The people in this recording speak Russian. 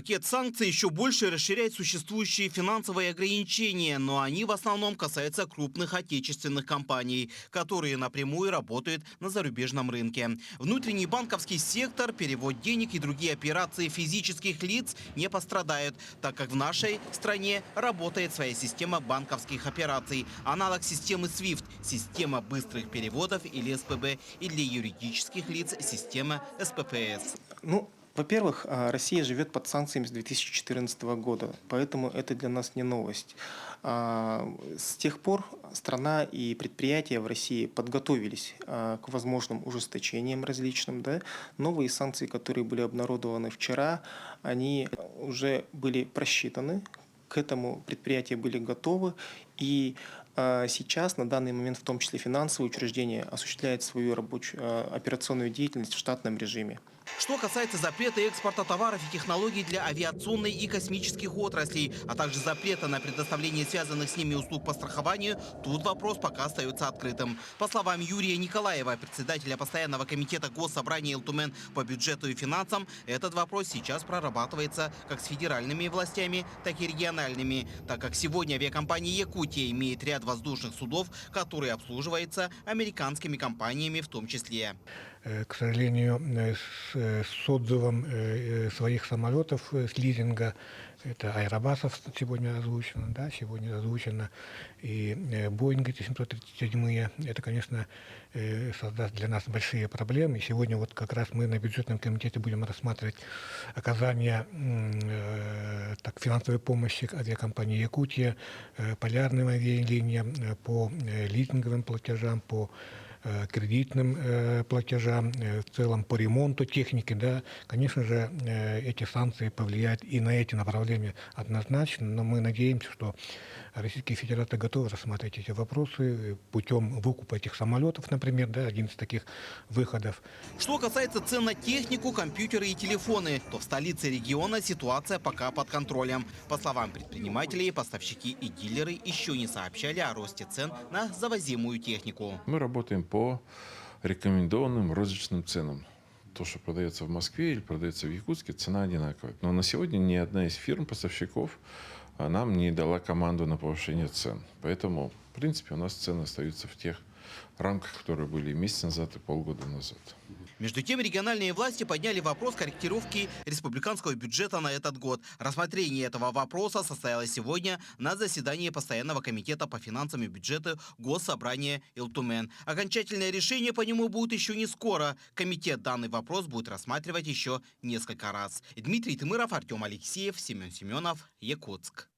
Пакет санкций еще больше расширяет существующие финансовые ограничения, но они в основном касаются крупных отечественных компаний, которые напрямую работают на зарубежном рынке. Внутренний банковский сектор, перевод денег и другие операции физических лиц не пострадают, так как в нашей стране работает своя система банковских операций, аналог системы SWIFT, система быстрых переводов или СПБ, и для юридических лиц система СППС. Во-первых, Россия живет под санкциями с 2014 года, поэтому это для нас не новость. С тех пор страна и предприятия в России подготовились к возможным ужесточениям различным. Да? Новые санкции, которые были обнародованы вчера, они уже были просчитаны. К этому предприятия были готовы, и сейчас, на данный момент, в том числе финансовые учреждения осуществляют свою рабочую операционную деятельность в штатном режиме. Что касается запрета экспорта товаров и технологий для авиационной и космических отраслей, а также запрета на предоставление связанных с ними услуг по страхованию, тут вопрос пока остается открытым. По словам Юрия Николаева, председателя постоянного комитета Госсобрания Илтумен по бюджету и финансам, этот вопрос сейчас прорабатывается как с федеральными властями, так и региональными, так как сегодня авиакомпания «Якутия» имеет ряд воздушных судов, которые обслуживаются американскими компаниями в том числе. К сожалению, с отзывом своих самолетов с лизинга, это Аэробасов сегодня озвучено, да, сегодня озвучено, и Боинги 737, это, конечно, создаст для нас большие проблемы. И сегодня вот как раз мы на бюджетном комитете будем рассматривать оказание финансовой помощи авиакомпании «Якутия», полярным авиалиниям по лизинговым платежам, по кредитным платежам, в целом по ремонту техники, да, конечно же, эти санкции повлияют и на эти направления однозначно, но мы надеемся, что Российская Федерация готова рассматривать эти вопросы путем выкупа этих самолетов, например, да, один из таких выходов. Что касается цен на технику, компьютеры и телефоны, то в столице региона ситуация пока под контролем. По словам предпринимателей, поставщики и дилеры еще не сообщали о росте цен на завозимую технику. Мы работаем по рекомендованным розничным ценам. То, что продается в Москве или продается в Якутске, цена одинаковая. Но на сегодня ни одна из фирм-поставщиков нам не дала команду на повышение цен. Поэтому, в принципе, у нас цены остаются в тех рамках, которые были месяц назад и полгода назад. Между тем, региональные власти подняли вопрос корректировки республиканского бюджета на этот год. Рассмотрение этого вопроса состоялось сегодня на заседании Постоянного комитета по финансам и бюджету Госсобрания Илтумен. Окончательное решение по нему будет еще не скоро. Комитет данный вопрос будет рассматривать еще несколько раз. Дмитрий Тымыров, Артем Алексеев, Семен Семенов, Якутск.